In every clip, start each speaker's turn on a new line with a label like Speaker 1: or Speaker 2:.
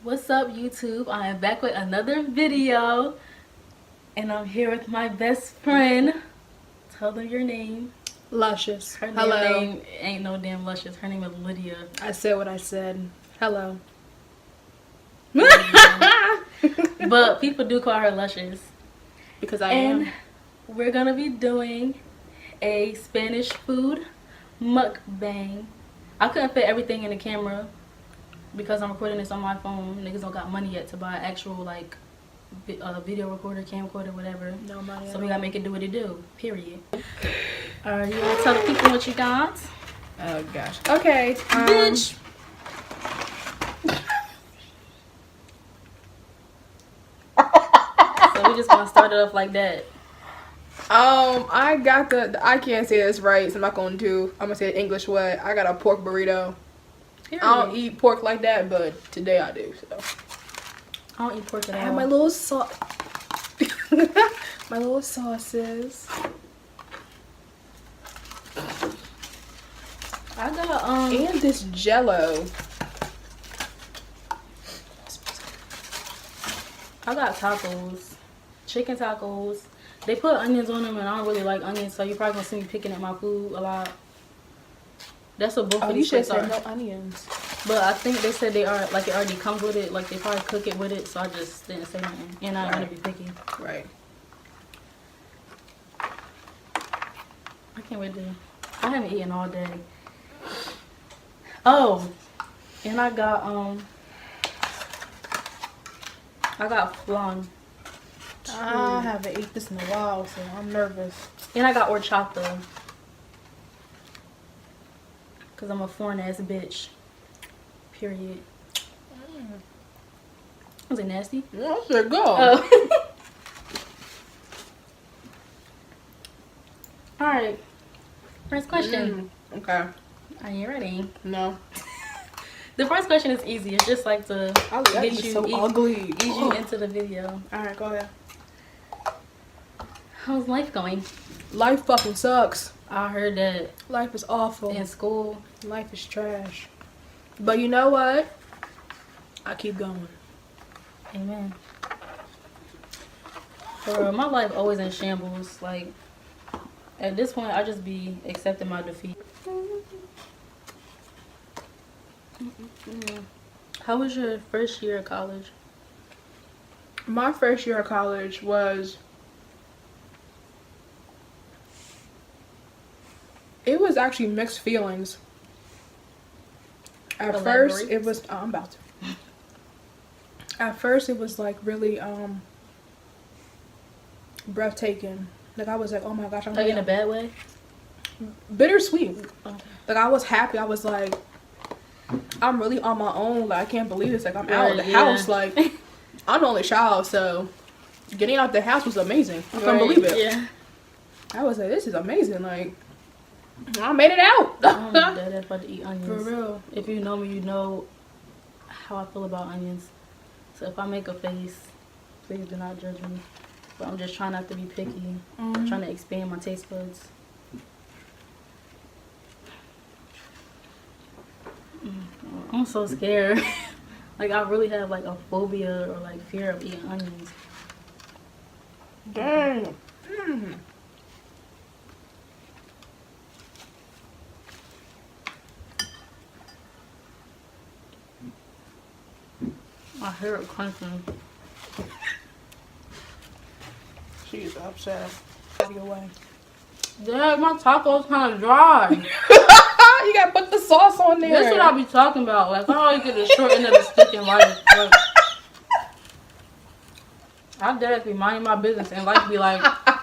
Speaker 1: What's up, YouTube? I am back with another video, and I'm here with my best friend. Tell them your name.
Speaker 2: Luscious.
Speaker 1: Her
Speaker 2: Hello.
Speaker 1: name ain't no damn Luscious. Her name is Lydia.
Speaker 2: I said what I said. Hello.
Speaker 1: But people do call her Luscious.
Speaker 2: Because I am.
Speaker 1: And we're gonna be doing a Spanish food mukbang. I couldn't fit everything in the camera because I'm recording this on my phone. Niggas don't got money yet to buy actual like video recorder, camcorder, whatever.
Speaker 2: No money.
Speaker 1: So we gotta make it do what it do. Period. Alright, you wanna tell the people what you got?
Speaker 2: Oh gosh. Okay.
Speaker 1: Bitch. So we just gonna start it off like that.
Speaker 2: I got I can't say this right, so I'm gonna say it English way. I got a pork burrito.
Speaker 1: Period.
Speaker 2: I don't eat pork like that, but today I do. So
Speaker 1: I don't eat pork at all.
Speaker 2: I have my little sauce. My little sauces.
Speaker 1: I got
Speaker 2: And this Jello.
Speaker 1: I got tacos, chicken tacos. They put onions on them, and I don't really like onions, so you're probably gonna see me picking at my food a lot. That's what both of these places are.
Speaker 2: No onions.
Speaker 1: But I think they said they are like it already comes with it, like they probably cook it with it. So I just didn't say nothing, and I don't want to be picky.
Speaker 2: Right.
Speaker 1: I can't wait to. I haven't eaten all day. Oh, and I got flan.
Speaker 2: I haven't eaten this in a while, so I'm nervous.
Speaker 1: And I got horchata. Cause I'm a foreign ass bitch. Period. Was it nasty?
Speaker 2: Yeah, there go.
Speaker 1: Oh. Alright. First question.
Speaker 2: Okay.
Speaker 1: Are you ready?
Speaker 2: No.
Speaker 1: The first question is easy. It's just like to
Speaker 2: Get you so ugly.
Speaker 1: Ease you into the video.
Speaker 2: Alright, go ahead.
Speaker 1: How's life going?
Speaker 2: Life fucking sucks.
Speaker 1: I heard that
Speaker 2: Life is awful.
Speaker 1: in school.
Speaker 2: Life is trash. But you know what? I keep going.
Speaker 1: Amen. For real, my life always in shambles. Like, at this point, I just be accepting my defeat. How was your first year of college?
Speaker 2: My first year of college was... It was actually mixed feelings. At first, it was... Oh, I'm about to. At first, it was like really breathtaking. Like, I was like, oh my gosh.
Speaker 1: Like in a bad way?
Speaker 2: Bittersweet.
Speaker 1: Okay.
Speaker 2: Like, I was happy. I was like, I'm really on my own. Like, I can't believe this. Like, I'm out of the house. Like, I'm the only child, so getting out the house was amazing. I couldn't believe it.
Speaker 1: Yeah.
Speaker 2: I was like, this is amazing. Like, I made it out.
Speaker 1: I'm dead about to eat onions.
Speaker 2: For real.
Speaker 1: If you know me, you know how I feel about onions. So if I make a face, please do not judge me. But I'm just trying not to be picky. I'm trying to expand my taste buds. I'm so scared. Like, I really have like a phobia or like fear of eating onions.
Speaker 2: Dang.
Speaker 1: I hear it crunching.
Speaker 2: She's upset. Get away.
Speaker 1: Dad, my taco's kind of dry.
Speaker 2: You gotta put the sauce on there.
Speaker 1: This is what I be talking about. Like, I always get the short end of the stick in life. Like, I dad be minding my business and life be like,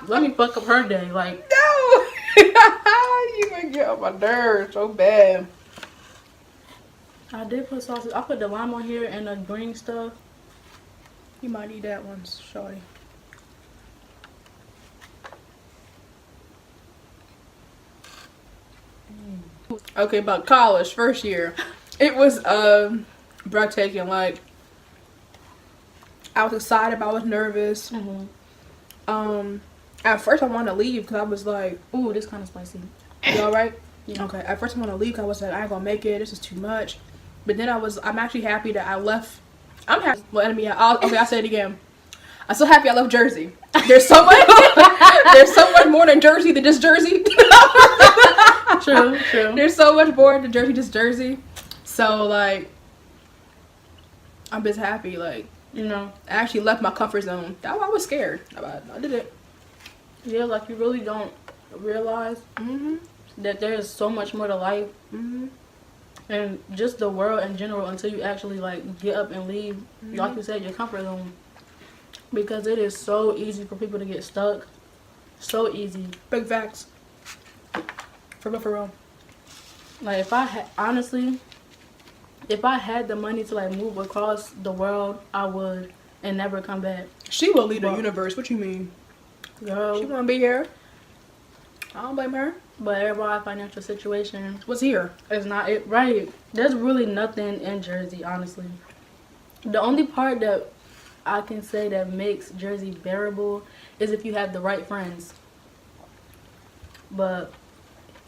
Speaker 1: let me fuck up her day. Like,
Speaker 2: No. You gonna get on my nerves so bad.
Speaker 1: I did put sauces. I put the lime on here and the green stuff.
Speaker 2: You might need that one, shorty. Okay, about college, first year. It was breathtaking. Like, I was excited, but I was nervous. At first I wanted to leave because I was like,
Speaker 1: Ooh, this kind of spicy.
Speaker 2: you alright?
Speaker 1: Yeah.
Speaker 2: Okay, at first I wanted to leave because I was like, I ain't gonna make it, this is too much. But then I'm actually happy that I left I'm happy. Well, enemy. Okay, I'll say it again. I'm so happy I love Jersey. There's so much. There's so much more than Jersey than just Jersey.
Speaker 1: True.
Speaker 2: There's so much more than Jersey, just Jersey. So like, I'm just happy. Like,
Speaker 1: You know.
Speaker 2: I actually left my comfort zone. I was scared. I did it.
Speaker 1: Yeah, like you really don't realize that there is so much more to life and just the world in general until you actually like get up and leave, like you said, your comfort zone. Because it is so easy for people to get stuck. So easy.
Speaker 2: Big facts. For real.
Speaker 1: Like if I had, honestly, if I had the money to like move across the world, I would and never come back.
Speaker 2: She will lead the universe. What you mean?
Speaker 1: Girl.
Speaker 2: She wanna be here. I don't blame her.
Speaker 1: But everybody's financial situation
Speaker 2: What's here?
Speaker 1: is not it right. There's really nothing in Jersey, honestly. The only part that I can say that makes Jersey bearable is if you have the right friends. But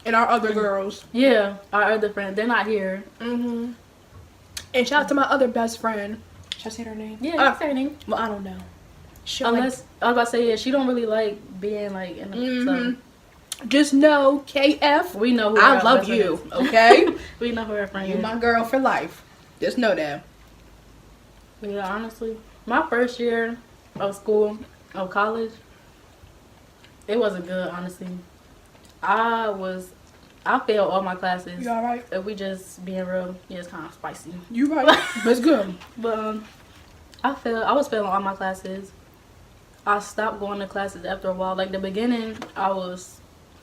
Speaker 2: And our other girls.
Speaker 1: yeah, our other friends, they're not here.
Speaker 2: And shout out to my other best friend. Should I say her name?
Speaker 1: Yeah, say her name.
Speaker 2: Well, I don't know.
Speaker 1: Unless I was about to say, yeah, she don't really like being like in the so.
Speaker 2: Just know, KF.
Speaker 1: We know who
Speaker 2: I
Speaker 1: our
Speaker 2: love
Speaker 1: best
Speaker 2: you.
Speaker 1: friend is.
Speaker 2: Okay.
Speaker 1: We know who our friend
Speaker 2: You
Speaker 1: is.
Speaker 2: my girl for life. Just know that.
Speaker 1: But yeah, honestly, my first year of school, of college, it wasn't good, honestly. I failed all my classes.
Speaker 2: You alright?
Speaker 1: If we just being real, yeah, it's kind of spicy.
Speaker 2: You right. But it's good.
Speaker 1: But I was failing all my classes. I stopped going to classes after a while. Like the beginning, I was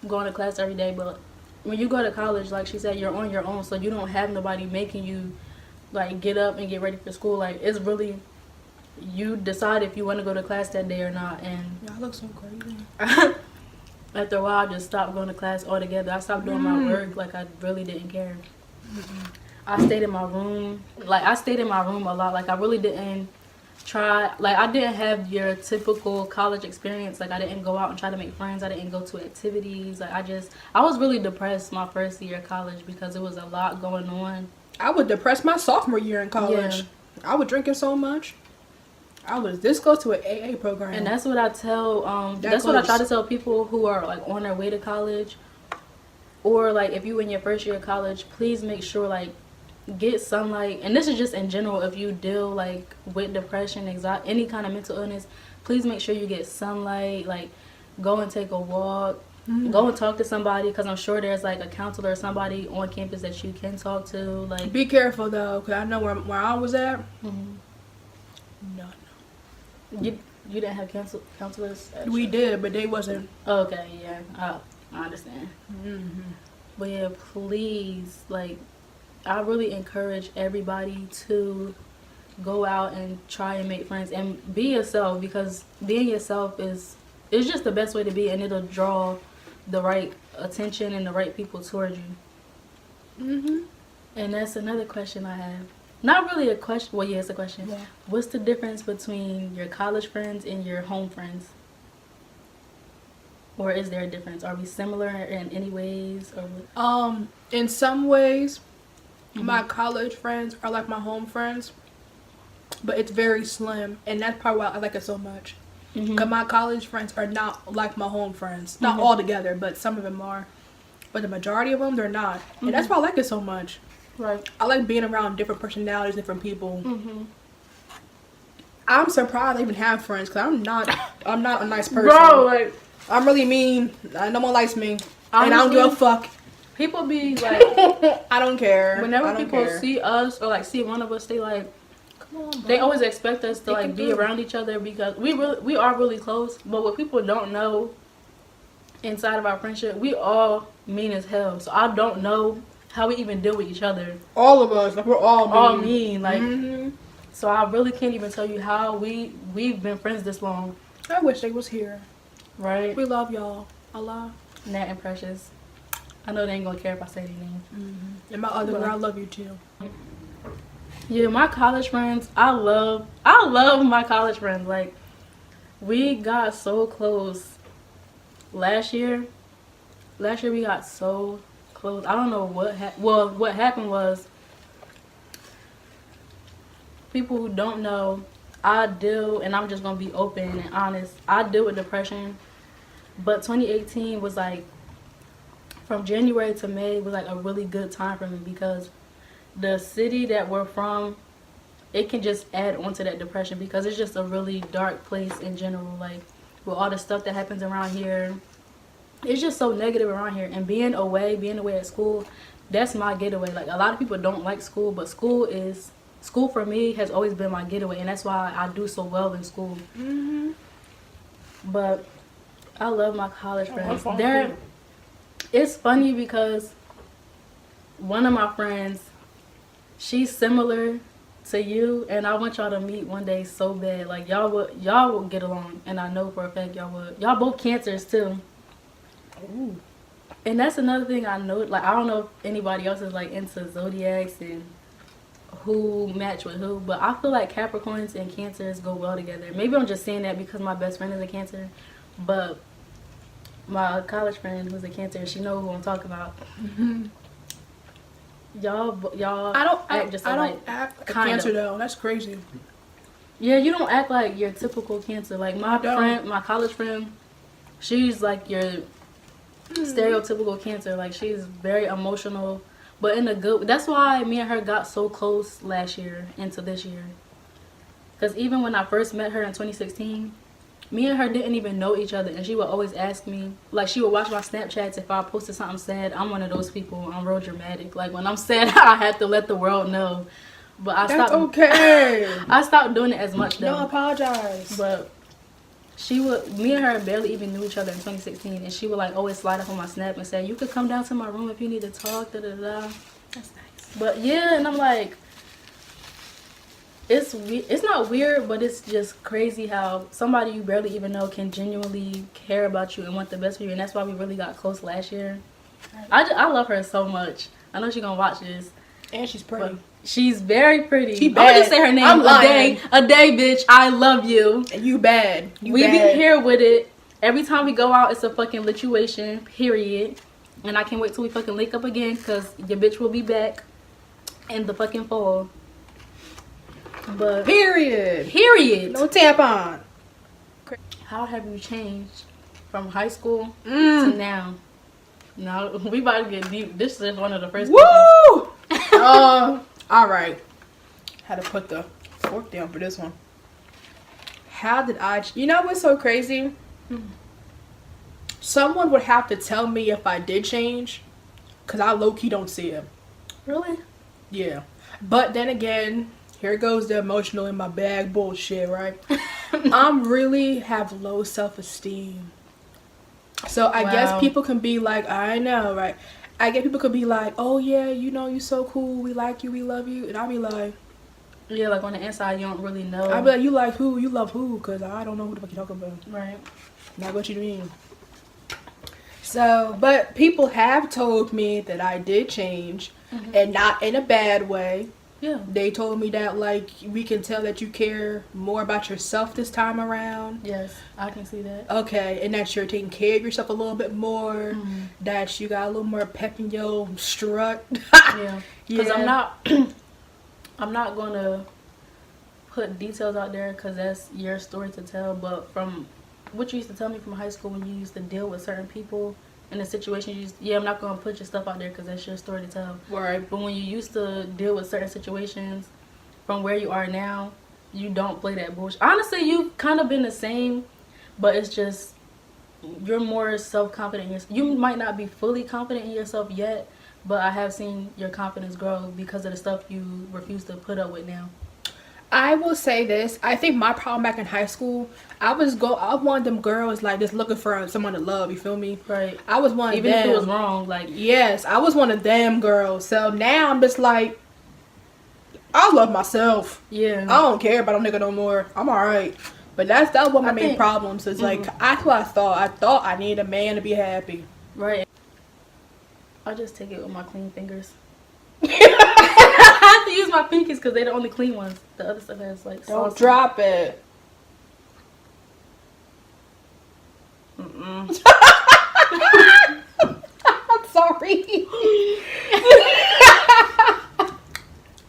Speaker 1: going to class every day, but when you go to college, like she said, you're on your own, so you don't have nobody making you like get up and get ready for school. Like it's really, you decide if you want to go to class that day or not. And
Speaker 2: Y'all look so crazy.
Speaker 1: after a while, I just stopped going to class altogether. I stopped doing my work. Like I really didn't care. I stayed in my room. Like I stayed in my room a lot. Like I really didn't try. Like I didn't have your typical college experience. Like I didn't go out and try to make friends. I didn't go to activities. Like I was really depressed my first year of college because there was a lot going on.
Speaker 2: I was depressed my sophomore year in college.
Speaker 1: Yeah.
Speaker 2: I was drinking so much. I was this close to an AA program.
Speaker 1: And that's what I tell, that's what I try to tell people who are like on their way to college. Or like if you in your first year of college, please make sure like get sunlight. And this is just in general, if you deal like with depression, anxiety, any kind of mental illness, please make sure you get sunlight. Like go and take a walk. Go and talk to somebody, because I'm sure there's like a counselor or somebody on campus that you can talk to. Like
Speaker 2: be careful though, because I know where I was at. No.
Speaker 1: You didn't have counselors?
Speaker 2: We did, but they wasn't.
Speaker 1: Okay, yeah, I understand. But yeah, please, like, I really encourage everybody to go out and try and make friends and be yourself, because being yourself is just the best way to be, and it'll draw the right attention and the right people towards you. And that's another question I have. Not really a question. Well, yeah, it's a question.
Speaker 2: Yeah.
Speaker 1: What's the difference between your college friends and your home friends? Or is there a difference? Are we similar in any ways? Or what?
Speaker 2: In some ways, my college friends are like my home friends, but it's very slim, and that's probably why I like it so much. Because my college friends are not like my home friends. Not all together, but some of them are. But the majority of them, they're not. And that's why I like it so much.
Speaker 1: Right.
Speaker 2: I like being around different personalities, different people. I'm surprised I even have friends, because I'm not a nice person.
Speaker 1: Bro, like,
Speaker 2: I'm really mean. No one likes me.
Speaker 1: honestly,
Speaker 2: and I don't give a fuck.
Speaker 1: People be like,
Speaker 2: I don't care.
Speaker 1: whenever people see us or like see one of us, they like, come on, bro. They always expect us to like be around each other, because we are really close. But what people don't know inside of our friendship, we all mean as hell. So I don't know how we even deal with each other.
Speaker 2: All of us, like we're all mean.
Speaker 1: Like, so I really can't even tell you how we've been friends this long.
Speaker 2: I wish they was here.
Speaker 1: Right?
Speaker 2: We love y'all. Allah.
Speaker 1: Nat and Precious. I know they ain't gonna care if I say their name.
Speaker 2: And my other girl, I love you too.
Speaker 1: Yeah, my college friends, I love my college friends. Like, we got so close last year. Last year we got so close. I don't know what happened. Well, what happened was people who don't know, I deal, and I'm just gonna be open and honest. I deal with depression, but 2018 was like, from January to May was like a really good time for me because the city that we're from, it can just add on to that depression because it's just a really dark place in general. Like with all the stuff that happens around here, it's just so negative around here. And being away at school, that's my getaway. Like a lot of people don't like school, but school for me has always been my getaway, and that's why I do so well in school. But I love my college friends. It's funny because one of my friends, she's similar to you, and I want y'all to meet one day so bad. Like y'all would get along, and I know for a fact y'all would. Y'all both Cancers too. Ooh. And that's another thing I know. Like I don't know if anybody else is like into zodiacs and who match with who, but I feel like Capricorns and Cancers go well together. Maybe I'm just saying that because my best friend is a Cancer, but my college friend who's a Cancer, she knows who I'm talking about. Y'all
Speaker 2: I don't
Speaker 1: act
Speaker 2: act like a Cancer though. That's crazy.
Speaker 1: Yeah, you don't act like your typical Cancer. Like my college friend, she's like your stereotypical Cancer. Like she's very emotional, but in a good. That's why me and her got so close last year into this year. Because even when I first met her in 2016, me and her didn't even know each other, and she would always ask me, like she would watch my Snapchats if I posted something sad. I'm one of those people. I'm real dramatic. Like when I'm sad, I have to let the world know. But
Speaker 2: That's okay.
Speaker 1: I stopped doing it as much though.
Speaker 2: Don't apologize.
Speaker 1: But me and her barely even knew each other in 2016, and she would like always slide up on my Snap and say, "You could come down to my room if you need to talk." Da da da.
Speaker 2: That's nice.
Speaker 1: But yeah, and I'm like, it's not weird, but it's just crazy how somebody you barely even know can genuinely care about you and want the best for you, and that's why we really got close last year. I love her so much. I know she's gonna watch this.
Speaker 2: And she's pretty.
Speaker 1: She's very pretty.
Speaker 2: She bad.
Speaker 1: I'm gonna just say her name.
Speaker 2: I'm lying.
Speaker 1: A day, bitch. I love you.
Speaker 2: And you bad.
Speaker 1: We be here with it. Every time we go out, it's a fucking lituation, period. And I can't wait till we fucking link up again, because your bitch will be back in the fucking fall. But
Speaker 2: Period. No tampon.
Speaker 1: How have you changed from high school to now? Now we about to get deep. This is one of the first
Speaker 2: Woo! All right. Had to put the fork down for this one. How did I? You know what's so crazy? Someone would have to tell me if I did change, cause I low key don't see it.
Speaker 1: Really?
Speaker 2: Yeah. But then again, here goes the emotional in my bag bullshit, right? I'm really have low self-esteem. So I guess people can be like, I know, right? I get people could be like, oh yeah, you know, you so cool, we like you, we love you. And I'll be like,
Speaker 1: yeah, like on the inside you don't really know.
Speaker 2: I'll be like, you like who? You love who? Because I don't know who the fuck you're talking about.
Speaker 1: Right.
Speaker 2: Not what you mean. So, but people have told me that I did change, and not in a bad way.
Speaker 1: Yeah.
Speaker 2: They told me that, like, we can tell that you care more about yourself this time around.
Speaker 1: Yes, I can see that.
Speaker 2: Okay, and that you're taking care of yourself a little bit more. That you got a little more pep in your strut.
Speaker 1: Yeah. Because I'm not going to put details out there because that's your story to tell. But from what you used to tell me from high school when you used to deal with certain people in a situation, I'm not going to put your stuff out there because that's your story to tell.
Speaker 2: Right.
Speaker 1: But when you used to deal with certain situations from where you are now, you don't play that bullshit. Honestly, you've kind of been the same, but it's just you're more self-confident in yourself. You might not be fully confident in yourself yet, but I have seen your confidence grow because of the stuff you refuse to put up with now.
Speaker 2: I will say this. I think my problem back in high school, I was one of them girls like just looking for someone to love. You feel me?
Speaker 1: Right.
Speaker 2: I was one of them.
Speaker 1: Even if it was wrong, like
Speaker 2: yes, I was one of them girls. So now I'm just like, I love myself.
Speaker 1: Yeah.
Speaker 2: I don't care about a nigga no more. I'm alright. But that was one of my main problems. Is like that's what I thought. I thought I needed a man to be happy.
Speaker 1: Right. I just take it with my clean fingers. I have to use my pinkies because they're the only clean ones. The other stuff has like
Speaker 2: don't
Speaker 1: sauce.
Speaker 2: drop it.
Speaker 1: I'm
Speaker 2: sorry.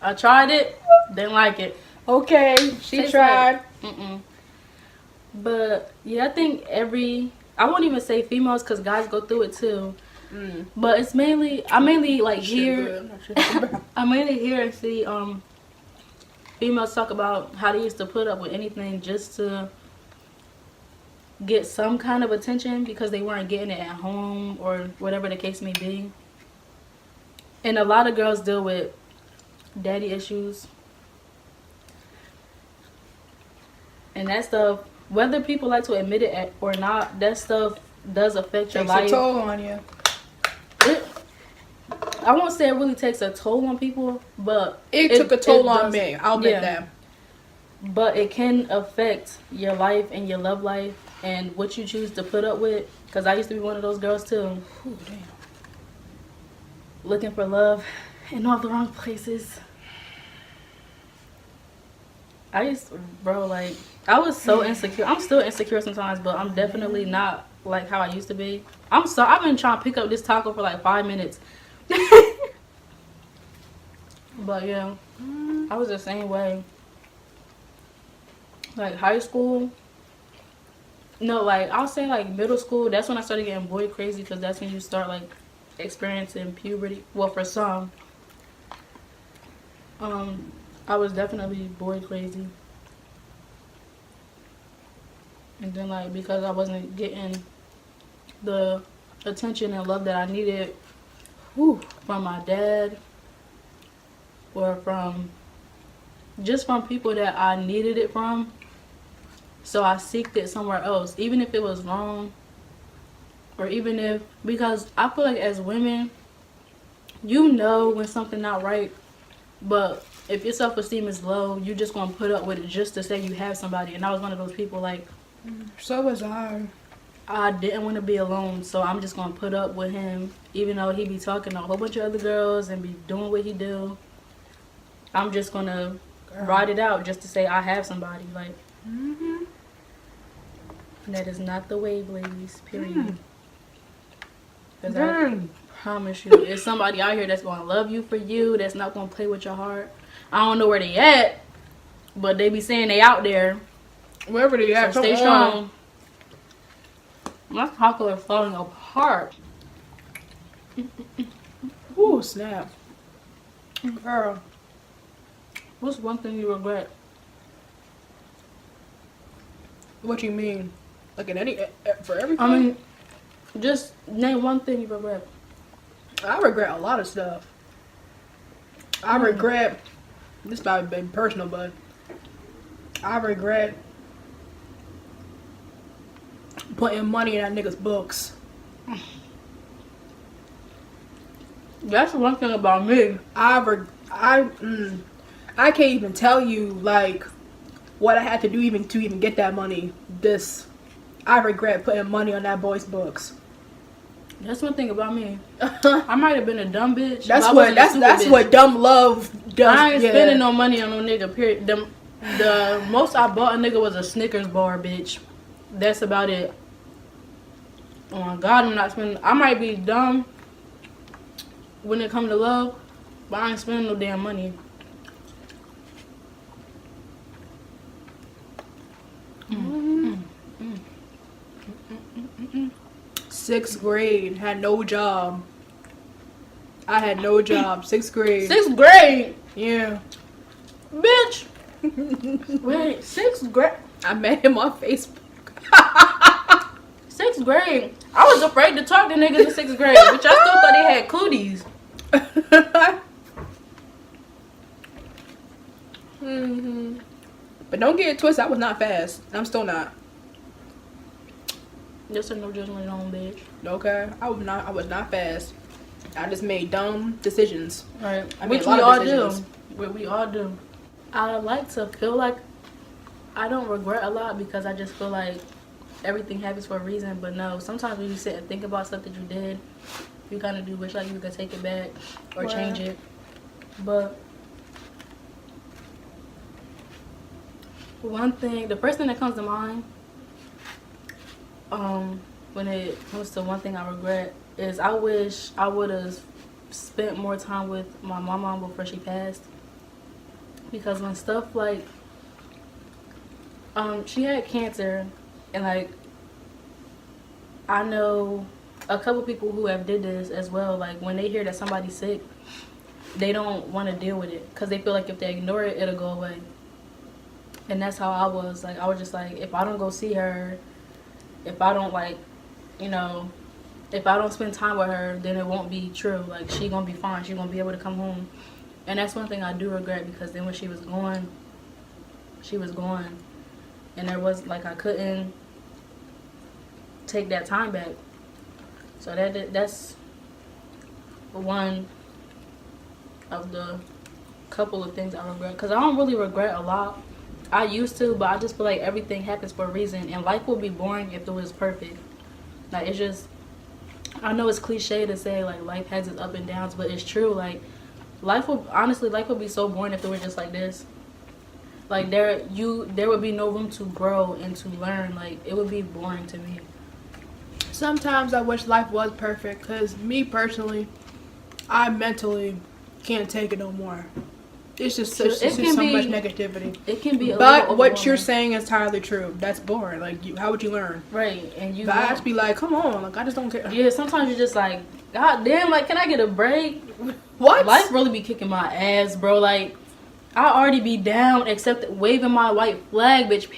Speaker 1: I tried it, didn't like it.
Speaker 2: Okay, she
Speaker 1: Tastes
Speaker 2: tried.
Speaker 1: Like, but yeah, I think I won't even say females because guys go through it too. But it's I mainly like hear I mainly hear and see females talk about how they used to put up with anything just to get some kind of attention because they weren't getting it at home or whatever the case may be. And a lot of girls deal with daddy issues. And that stuff, whether people like to admit it or not, that stuff does affect your life.
Speaker 2: Takes a toll on you.
Speaker 1: I won't say it really takes a toll on people, but
Speaker 2: it took a toll on me. I'll admit that.
Speaker 1: But it can affect your life and your love life and what you choose to put up with. Because I used to be one of those girls too.
Speaker 2: Ooh, damn.
Speaker 1: Looking for love in all the wrong places. I was so insecure. I'm still insecure sometimes, but I'm definitely not like how I used to be. I've been trying to pick up this taco for like 5 minutes. But yeah, I was the same way. Like high school. No, like I'll say like middle school. That's when I started getting boy crazy because that's when you start like experiencing puberty. Well, for some. I was definitely boy crazy. And then like because I wasn't getting the attention and love that I needed from my dad or from people that I needed it from. So I seeked it somewhere else, even if it was wrong, or because I feel like as women, you know when something not right, but if your self-esteem is low, you just gonna put up with it just to say you have somebody. And I was one of those people like.
Speaker 2: So was I.
Speaker 1: I didn't want to be alone, so I'm just gonna put up with him, even though he be talking to a whole bunch of other girls and be doing what he do. I'm just gonna ride it out just to say I have somebody. Like, that is not the wave, ladies. Period. Because I promise you, it's somebody out here that's gonna love you for you. That's not gonna play with your heart. I don't know where they at, but they be saying they out there.
Speaker 2: Wherever they at,
Speaker 1: so stay strong. My taco is falling apart.
Speaker 2: Ooh, snap. Girl.
Speaker 1: What's one thing you regret?
Speaker 2: What you mean? Like for everything?
Speaker 1: I mean, just name one thing you regret.
Speaker 2: I regret a lot of stuff. I regret, this might be personal, but I regret putting money in that nigga's books.
Speaker 1: That's one thing about me.
Speaker 2: I can't even tell you like what I had to do to even get that money. I regret putting money on that boy's books.
Speaker 1: That's one thing about me. I might have been a dumb bitch.
Speaker 2: That's what dumb love does.
Speaker 1: I ain't spending no money on no nigga. Period. The most I bought a nigga was a Snickers bar, bitch. That's about it. Oh my God, I'm not spending. I might be dumb when it comes to love, but I ain't spending no damn money.
Speaker 2: Sixth grade, had no job. I had no job. 6th grade.
Speaker 1: 6th grade?
Speaker 2: Yeah.
Speaker 1: Bitch. Wait, 6th grade?
Speaker 2: I met him on Facebook.
Speaker 1: 6th grade. I was afraid to talk to niggas in 6th grade, which I still thought they had cooties.
Speaker 2: But don't get it twisted. I was not fast. I'm still not.
Speaker 1: Just a no judgment on, bitch.
Speaker 2: Okay, I was not fast. I just made dumb decisions.
Speaker 1: Right.
Speaker 2: Which we all do.
Speaker 1: We all do. I like to feel like I don't regret a lot because I just feel like everything happens for a reason. But no, sometimes when you sit and think about stuff that you did, you kind of do wish like you could take it back or change it. But the first thing that comes to mind when it comes to one thing I regret is I wish I would have spent more time with my mama before she passed. because when stuff like she had cancer, and like I know a couple people who have did this as well. Like when they hear that somebody's sick, they don't want to deal with it because they feel like if they ignore it, it'll go away. And that's how I was. Like I was just like, if I don't go see her, if I don't like, you know, if I don't spend time with her, then it won't be true. Like she gonna be fine. She gonna be able to come home. And that's one thing I do regret, because then when she was gone, and there was like I couldn't take that time back. So that's one of the couple of things I regret, because I don't really regret a lot. I used to, but I just feel like everything happens for a reason, and life would be boring if it was perfect. Like it's just, I know it's cliche to say like life has its up and downs, but it's true. Like life would be so boring if it were just like this. Like there would be no room to grow and to learn. Like it would be boring to me.
Speaker 2: Sometimes I wish life was perfect, because me personally, I mentally can't take it no more. It's just so much negativity.
Speaker 1: It can be.
Speaker 2: But what you're saying is entirely true. That's boring. Like, how would you learn?
Speaker 1: Right, and you.
Speaker 2: But I just be like, come on, like I just don't care.
Speaker 1: Yeah, sometimes you're just like, God damn, like, can I get a break?
Speaker 2: What?
Speaker 1: Life really be kicking my ass, bro. Like, I already be down, except waving my white flag, bitch.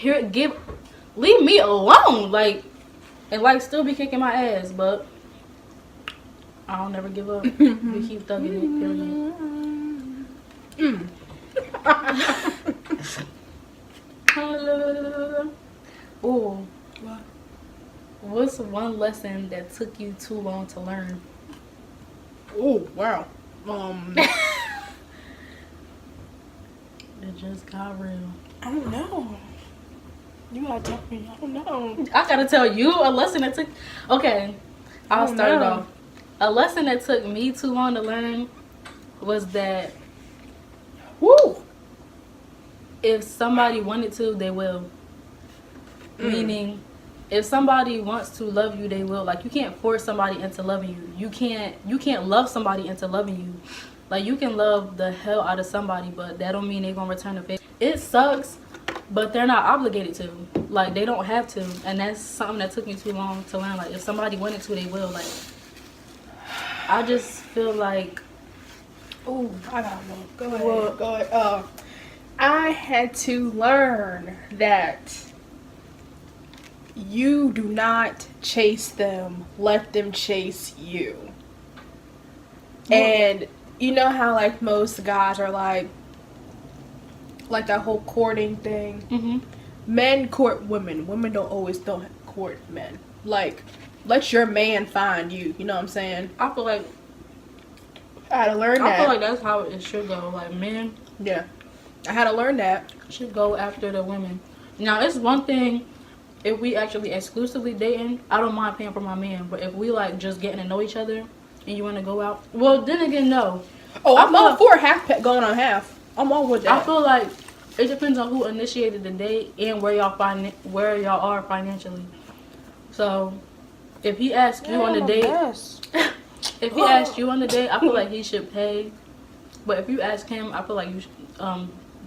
Speaker 1: Leave me alone, like, and life still be kicking my ass, but I don't never give up. We keep thugging it, period. Ooh.
Speaker 2: What?
Speaker 1: What's one lesson that took you too long to learn?
Speaker 2: Oh, wow.
Speaker 1: It just got real.
Speaker 2: I don't know. You gotta tell me. I don't know.
Speaker 1: I gotta tell you a lesson that took. Okay, I'll start it off. A lesson that took me too long to learn was that,
Speaker 2: woo,
Speaker 1: if somebody wanted to, they will. Meaning, if somebody wants to love you, they will. Like, you can't force somebody into loving you. You can't love somebody into loving you. Like, you can love the hell out of somebody, but that don't mean they're gonna return the favor. It sucks, but they're not obligated to. Like, they don't have to. And that's something that took me too long to learn. Like, if somebody wanted to, they will. Like, I just feel like,
Speaker 2: oh, I got one. Go ahead. Go ahead. I had to learn that you do not chase them. Let them chase you. And you know how like most guys are like that whole courting thing.
Speaker 1: mm-hmm.
Speaker 2: Men court women. Women don't court men. Like, let your man find you. You know what I'm saying?
Speaker 1: I feel like
Speaker 2: I had to learn that.
Speaker 1: I feel like that's how it should go. Like, men,
Speaker 2: yeah, I had to learn that.
Speaker 1: should go after the women. Now, it's one thing if we actually exclusively dating. I don't mind paying for my man, but if we like just getting to know each other and you want to go out, well, then again, no.
Speaker 2: Oh, I'm all for going on half. I'm all with that.
Speaker 1: I feel like it depends on who initiated the date and where y'all are financially. So, if he asked you on the date, if he asked you on the date, I feel like he should pay. But if you ask him, I feel like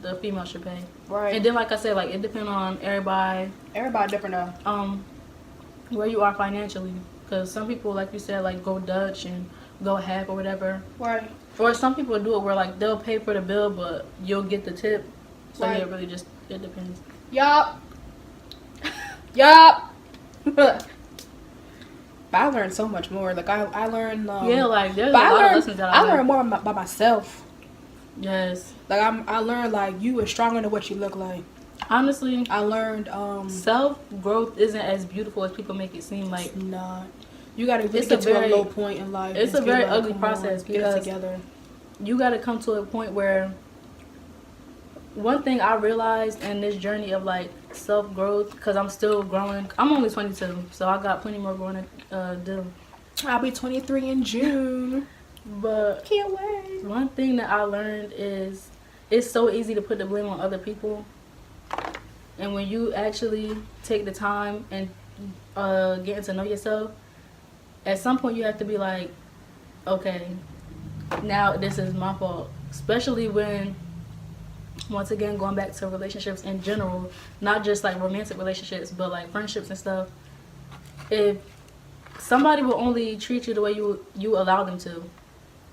Speaker 1: the female should pay.
Speaker 2: Right.
Speaker 1: And then, like I said, like it depends on everybody.
Speaker 2: Everybody different now.
Speaker 1: Where you are financially, because some people, like you said, like go Dutch and go half or whatever.
Speaker 2: Right.
Speaker 1: Or some people do it where like they'll pay for the bill, but you'll get the tip. So
Speaker 2: right.
Speaker 1: yeah, it really just depends.
Speaker 2: Yup. But I learned so much more. Like I learned.
Speaker 1: Yeah, like there's a lot of lessons that I learned
Speaker 2: more by myself.
Speaker 1: Yes.
Speaker 2: Like I learned like you are stronger than what you look like.
Speaker 1: Honestly,
Speaker 2: I learned
Speaker 1: self growth isn't as beautiful as people make it seem. Like,
Speaker 2: it's not. You gotta really get to a low point in life.
Speaker 1: It's a very ugly process because
Speaker 2: together.
Speaker 1: You gotta come to a point where. One thing I realized in this journey of like self growth, because I'm still growing. I'm only 22, so I got plenty more growing to do.
Speaker 2: I'll be 23 in June.
Speaker 1: But
Speaker 2: can't wait.
Speaker 1: One thing that I learned is it's so easy to put the blame on other people. And when you actually take the time and getting to know yourself, at some point you have to be like, okay, now this is my fault. Especially when once again, going back to relationships in general, not just like romantic relationships, but like friendships and stuff. If somebody will only treat you the way you allow them to.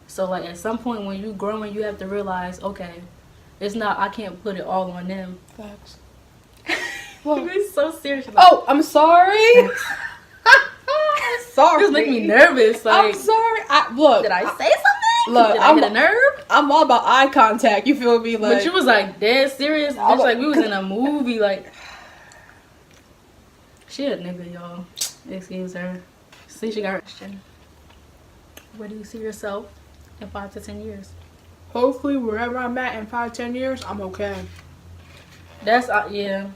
Speaker 1: So like at some point when you growing, you have to realize, okay, it's not, I can't put it all on them.
Speaker 2: Facts.
Speaker 1: You're so serious.
Speaker 2: Oh, I'm sorry. Sorry.
Speaker 1: This make me nervous. Like,
Speaker 2: I'm sorry. Look.
Speaker 1: Did I say something?
Speaker 2: Look,
Speaker 1: did I hit a nerve?
Speaker 2: I'm all about eye contact. You feel me? Like,
Speaker 1: but you was like dead serious. Bitch, like we was in a movie. Like, she a nigga, y'all. Excuse her. See, she got a question. Where do you see yourself in 5 to 10 years?
Speaker 2: Hopefully, wherever I'm at in 5-10 years, I'm okay.
Speaker 1: That's yeah.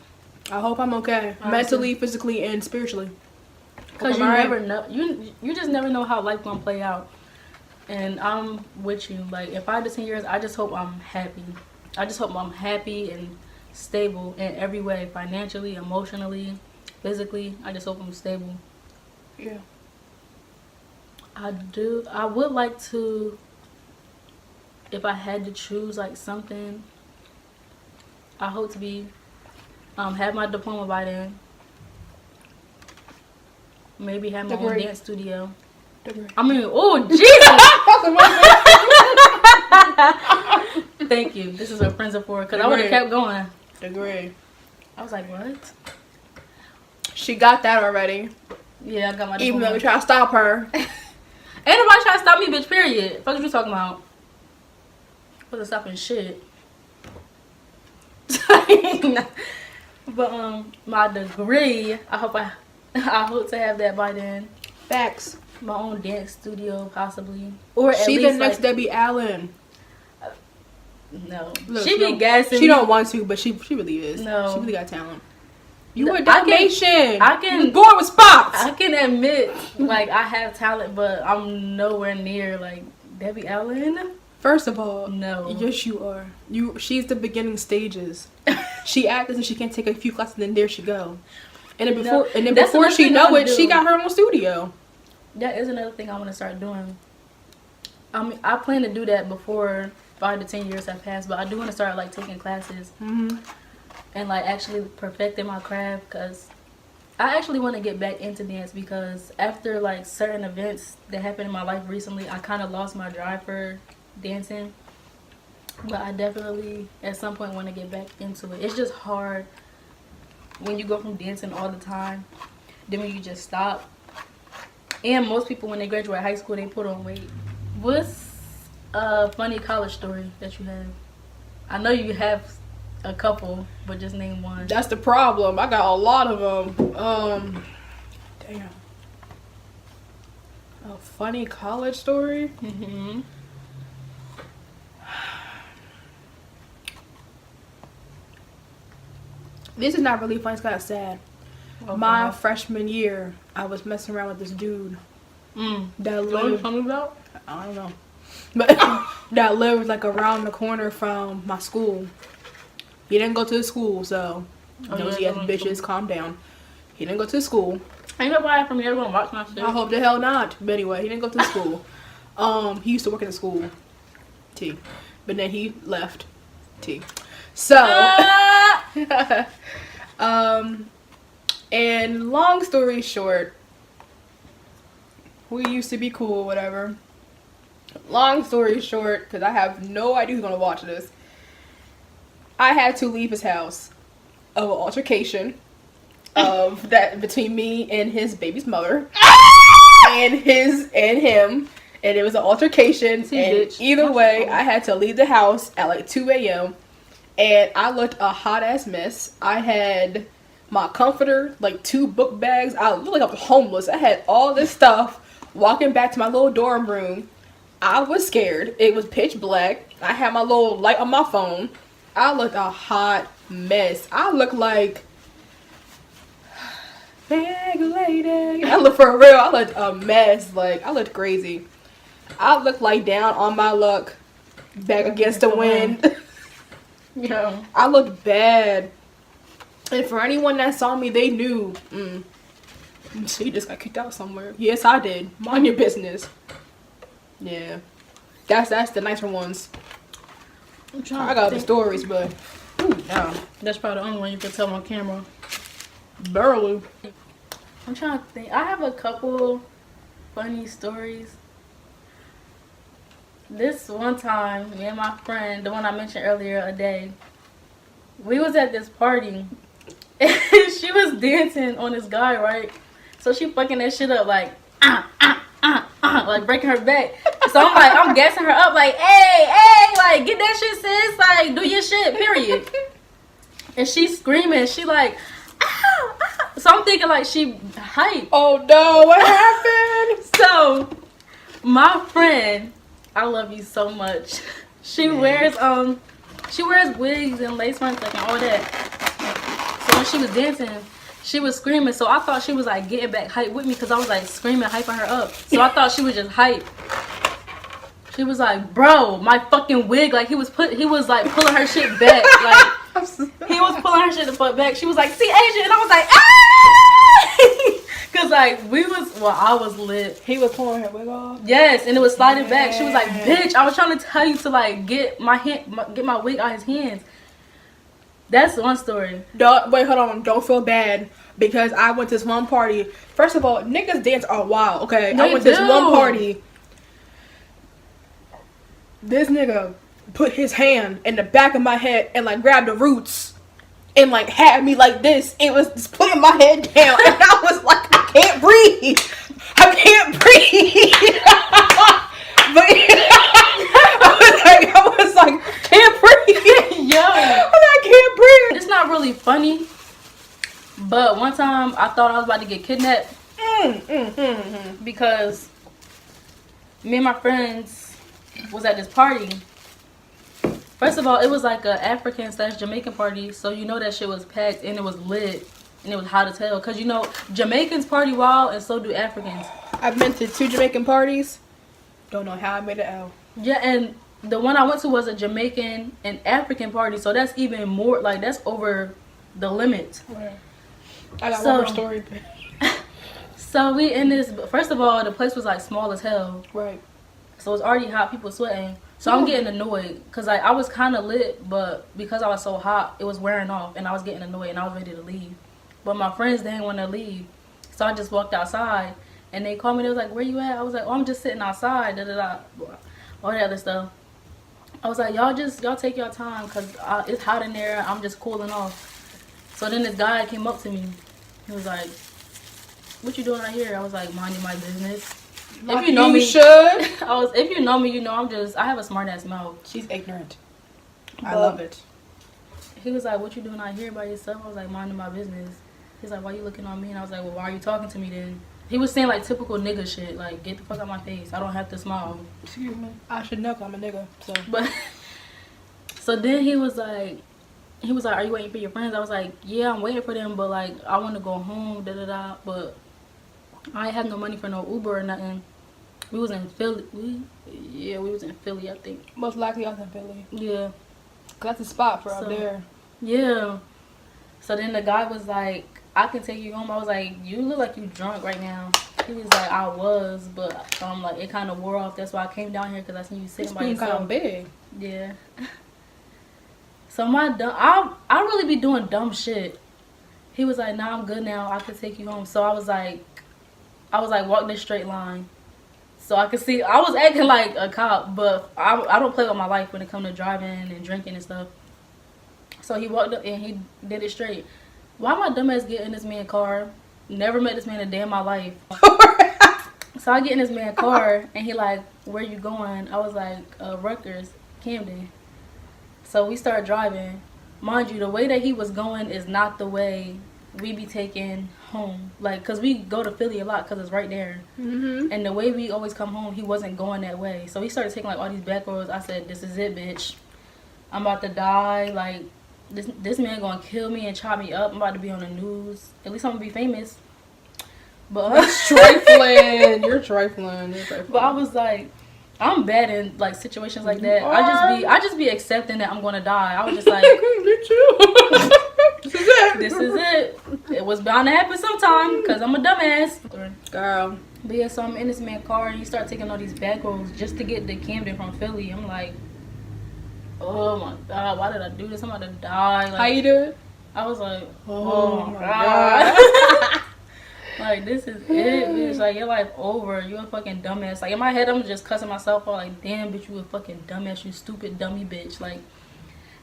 Speaker 2: I hope I'm okay, mentally, physically, and spiritually.
Speaker 1: Because you never know. You just never know how life gonna play out. And I'm with you. Like in 5 to 10 years, I just hope I'm happy. I just hope I'm happy and stable in every way, financially, emotionally, physically. I just hope I'm stable.
Speaker 2: Yeah.
Speaker 1: I would like to, if I had to choose like something, I hope to be, have my diploma by then. Maybe have my own dance studio. I mean, oh Jesus! Thank you. This is what friends are for. Because I would have kept going.
Speaker 2: Degree.
Speaker 1: I was like, what?
Speaker 2: She got that already.
Speaker 1: Yeah, I got my diploma.
Speaker 2: Even though we try to stop her.
Speaker 1: Ain't nobody trying to stop me, bitch, period. Fuck what you talking about? Wasn't stopping shit. But my degree, I hope to have that by then.
Speaker 2: Facts.
Speaker 1: My own dance studio, possibly. Or at
Speaker 2: she
Speaker 1: least
Speaker 2: the next like, Debbie Allen.
Speaker 1: No.
Speaker 2: Look,
Speaker 1: she be gassing.
Speaker 2: She don't want to, but she really is.
Speaker 1: No.
Speaker 2: She really got talent. You are Dalmatian.
Speaker 1: I can
Speaker 2: you going with spots.
Speaker 1: I can admit, like, I have talent, but I'm nowhere near, like, Debbie Allen.
Speaker 2: First of all,
Speaker 1: no.
Speaker 2: Yes, you are. She's the beginning stages. She acts as if she can't take a few classes, and then there she go. And then before she know it, she got her own studio.
Speaker 1: That is another thing I want to start doing. I mean, I plan to do that before 5 to 10 years have passed, but I do want to start like taking classes and like actually perfecting my craft, because I actually want to get back into dance, because after like certain events that happened in my life recently, I kind of lost my drive for dancing. But I definitely at some point want to get back into it. It's just hard when you go from dancing all the time, then when you just stop. And most people when they graduate high school, they put on weight. What's a funny college story that you have? I know you have a couple, but just name one.
Speaker 2: That's the problem. I got a lot of them. Damn. A funny college story? This is not really funny. It's kind of sad. Okay. My freshman year, I was messing around with this dude. That lived.
Speaker 1: What about?
Speaker 2: I don't know. But that lived like around the corner from my school. He didn't go to the school, so nosy ass bitches, calm down. He didn't go to the school.
Speaker 1: Ain't nobody from here gonna watch my shit.
Speaker 2: I hope the hell not. But anyway, he didn't go to the school. He used to work at the school. T. But then he left. T. So and long story short, we used to be cool, whatever. Long story short, because I have no idea who's gonna watch this, I had to leave his house of an altercation of that between me and his baby's mother and him, and it was an altercation. And either way, I had to leave the house at like 2 a.m. and I looked a hot ass mess. I had my comforter, like 2 book bags. I looked like I was homeless. I had all this stuff. Walking back to my little dorm room, I was scared. It was pitch black. I had my little light on my phone. I looked a hot mess. I looked like bag lady. I looked for real. I looked a mess. Like, I looked crazy. I looked like down on my luck, back against the wind.
Speaker 1: Yeah.
Speaker 2: I looked bad. And for anyone that saw me, they knew. So you just got kicked out somewhere. Yes, I did. Mind your business. Yeah. That's the nicer ones. I got the stories, but no.
Speaker 1: That's probably the only one you can tell on camera.
Speaker 2: Barely.
Speaker 1: I'm trying to think. I have a couple funny stories. This one time, me and my friend, the one I mentioned earlier, a day, we was at this party. And she was dancing on this guy, right? So she fucking that shit up like, like breaking her back. So I'm like, I'm gassing her up like, hey, like get that shit, sis. Like do your shit, period. And she's screaming. She like, ow, ow. So I'm thinking like she hype.
Speaker 2: Oh no, what happened?
Speaker 1: So my friend, I love you so much. She wears wigs and lace fronts and all that. So when she was dancing, she was screaming. So I thought she was like getting back hype with me because I was like screaming, hyping her up. So I thought she was just hype. She was like, bro, my fucking wig. Like he was like pulling her shit back. Like he was pulling her shit the fuck back. She was like, see Asian, and I was like, ah! Cause like I was lit.
Speaker 2: He was pulling her wig off.
Speaker 1: Yes, and it was sliding back. She was like, bitch, I was trying to tell you to like get my wig out his hands. That's one story.
Speaker 2: Wait, hold on. Don't feel bad because I went to this one party. First of all, niggas dance are wild. Okay, I went to this one party. This nigga put his hand in the back of my head and like grabbed the roots and like had me like this. It was just putting my head down and I was like, I can't breathe. I can't breathe. But I was like, can't breathe.
Speaker 1: Yo,
Speaker 2: I can't breathe.
Speaker 1: It's not really funny, but one time I thought I was about to get kidnapped because me and my friends was at this party. First of all, it was like a African/Jamaican party, so you know that shit was packed and it was lit and it was hot as hell. Cause you know Jamaicans party wild and so do Africans.
Speaker 2: I've been to 2 Jamaican parties. Don't know how I made it out.
Speaker 1: Yeah, and the one I went to was a Jamaican and African party, so that's even more like that's over the limit.
Speaker 2: Right. I got one more story.
Speaker 1: So we in this. First of all, the place was like small as hell.
Speaker 2: Right.
Speaker 1: So it's already hot, people sweating. So I'm getting annoyed because like I was kind of lit, but because I was so hot, it was wearing off, and I was getting annoyed, and I was ready to leave. But my friends didn't want to leave, so I just walked outside, and they called me. They was like, "Where you at?" I was like, "Oh, I'm just sitting outside." Da da da, all that other stuff. I was like, y'all take your time because it's hot in there. I'm just cooling off. So then this guy came up to me. He was like, "What you doing right here?" I was like, "Minding my business."
Speaker 2: Like
Speaker 1: if you know me,
Speaker 2: should.
Speaker 1: If you know me, you know I have a smart ass mouth.
Speaker 2: She's ignorant. I love it.
Speaker 1: He was like, "What you doing out here by yourself?" I was like, "Minding my business." He's like, "Why you looking on me?" And I was like, "Well, why are you talking to me then?" He was saying like typical nigga shit, like get the fuck out my face. I don't have to smile.
Speaker 2: Excuse me. I should know 'cause I'm a nigga. So.
Speaker 1: But so then he was like, "Are you waiting for your friends?" I was like, "Yeah, I'm waiting for them, but like I want to go home, da da da." But I ain't had no money for no Uber or nothing. We was in Philly. We was in Philly, I think.
Speaker 2: Most likely I was in Philly.
Speaker 1: Yeah.
Speaker 2: 'Cause that's a spot for up there.
Speaker 1: Yeah. So then the guy was like, "I can take you home." I was like, "You look like you drunk right now." He was like, "I was, but like it kind of wore off. That's why I came down here because I seen you sitting by yourself."
Speaker 2: Kind of big.
Speaker 1: Yeah. So I really be doing dumb shit. He was like, "Nah, I'm good now. I can take you home." So I was like walk this straight line. So I could see, I was acting like a cop, but I don't play with my life when it comes to driving and drinking and stuff. So he walked up and he did it straight. Why my dumb ass get in this man's car? Never met this man a day in my life. So I get in this man's car and he like, "Where you going?" I was like, Rutgers, Camden. So we start driving. Mind you, the way that he was going is not the way we be taking home, like, cause we go to Philly a lot cause it's right there. And the way we always come home, he wasn't going that way. So he started taking like all these back roads. I said, "This is it, bitch. I'm about to die. Like this man gonna kill me and chop me up. I'm about to be on the news. At least I'm gonna be famous." But
Speaker 2: trifling. You're trifling.
Speaker 1: But I was like, I'm bad in like situations like that. I just be accepting that I'm gonna die. I was just like,
Speaker 2: me too.
Speaker 1: This is it. It was bound to happen sometime because I'm a dumbass.
Speaker 2: Girl.
Speaker 1: But yeah, so I'm in this man's car and he started taking all these back roads just to get to Camden from Philly. I'm like, oh my god, why did I do this? I'm about to die. Like,
Speaker 2: How you doing?
Speaker 1: I was like,
Speaker 2: Oh
Speaker 1: oh
Speaker 2: my
Speaker 1: my god. Like, this is it, bitch. Like, your life over. You a fucking dumbass. Like, in my head, I'm just cussing myself out. Like, damn, bitch, you a fucking dumbass. You stupid, dummy bitch. Like,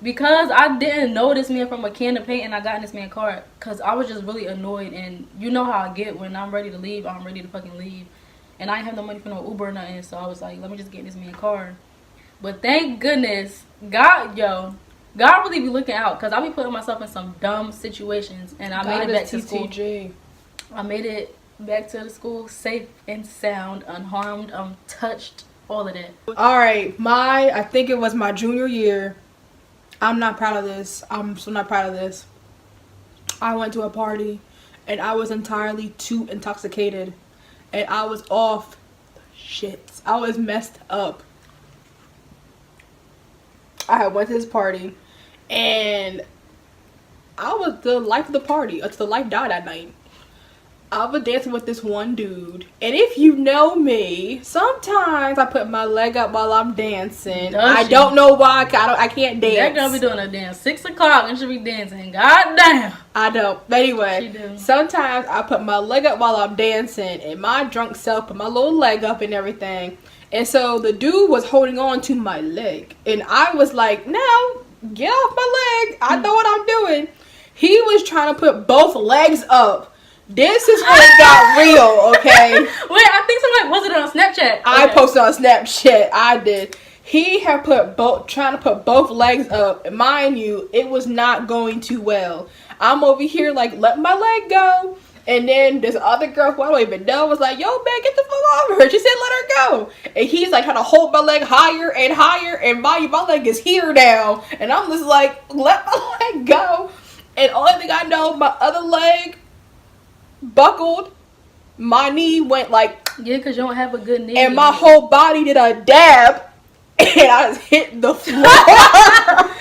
Speaker 1: because I didn't know this man from a can of paint and I got in this man's car. Because I was just really annoyed. And you know how I get when I'm ready to leave. I'm ready to fucking leave. And I didn't have no money for no Uber or nothing. So I was like, let me just get in this man's car. But thank goodness, God really be looking out. Because I be putting myself in some dumb situations. And I made it back to school. I made it back to the school safe and sound, unharmed, untouched, all of that.
Speaker 2: Alright, I think it was my junior year. I'm not proud of this. I'm so not proud of this. I went to a party and I was entirely too intoxicated. And I was off the shits. I was messed up. I had went to this party and I was the life of the party until the life died that night. I was dancing with this one dude, and if you know me, sometimes I put my leg up while I'm dancing. I don't know why. I can't dance.
Speaker 1: That girl be doing a dance 6 o'clock and she be dancing. God damn.
Speaker 2: I don't. But anyway, sometimes I put my leg up while I'm dancing, and my drunk self put my little leg up and everything. And so the dude was holding on to my leg, and I was like, "No, get off my leg! I know what I'm doing." He was trying to put both legs up. This is when it got real, okay?
Speaker 1: Wait, I think somebody posted it on Snapchat.
Speaker 2: I posted on Snapchat. I did. He had trying to put both legs up. And mind you, it was not going too well. I'm over here like, let my leg go. And then this other girl who I don't even know was like, yo, man, get the fuck off her. She said, let her go. And he's like trying to hold my leg higher and higher. And my leg is here now. And I'm just like, let my leg go. And only thing I know, my other leg buckled, my knee went like,
Speaker 1: yeah, because you don't have a good knee,
Speaker 2: and my whole body did a dab, and I just hit the floor. I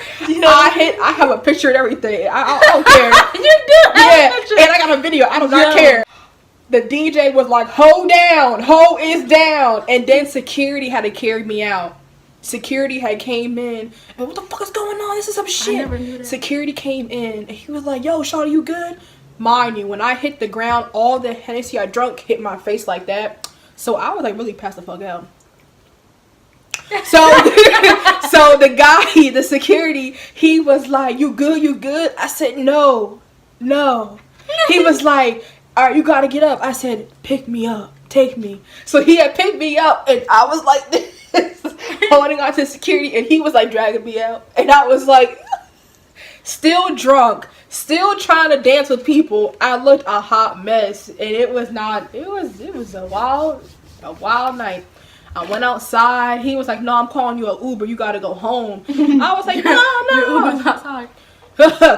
Speaker 2: have a picture and everything. I don't care.
Speaker 1: You do have a picture.
Speaker 2: And I got a video. I do not care. The DJ was like, "Ho down, ho is down," and then security had to carry me out. Security had came in, and what the fuck is going on? This is some shit.
Speaker 1: I never knew that.
Speaker 2: Security came in, and he was like, "Yo, shawty, you good?" Mind you, when I hit the ground, all the Hennessy I drunk hit my face like that. So I was like really passed the fuck out. So the guy, the security, he was like, "You good? You good?" I said, "No." He was like, "All right, you gotta get up." I said, "Pick me up, take me." So he had picked me up, and I was like this, holding on to security, and he was like dragging me out, and I was like, still drunk, still trying to dance with people. I looked a hot mess, and it was a wild night. I went outside. He was like, "No, I'm calling you an Uber. You gotta go home." I was like, "No."
Speaker 1: Your Uber's outside.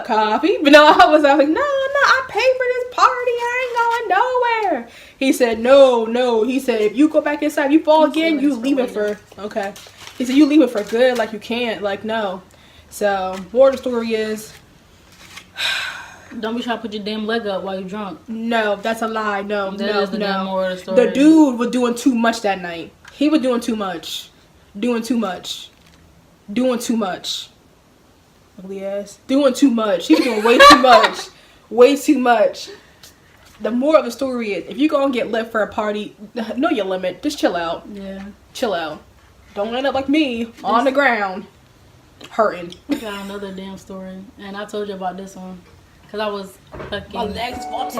Speaker 2: Copy. But no, I was like, "No, I paid for this party. I ain't going nowhere." He said, No. He said, "If you go back inside, you fall again, you leave it for okay." He said, "You leave it for good. Like you can't. Like no." So, more of the story is,
Speaker 1: don't be trying to put your damn leg up while you're drunk.
Speaker 2: No, that's a lie. No.
Speaker 1: The damn moral of the story.
Speaker 2: The dude was doing too much that night. He was doing too much. Doing too much. Ugly ass. Doing too much. He was doing way too much. Way too much. The moral of the story is, if you go and get lit for a party, know your limit. Just chill out.
Speaker 1: Yeah.
Speaker 2: Chill out. Don't end up like me on the ground. Hurting.
Speaker 1: I got another damn story, and I told you about this one because I was fucking.
Speaker 2: My legs is falling.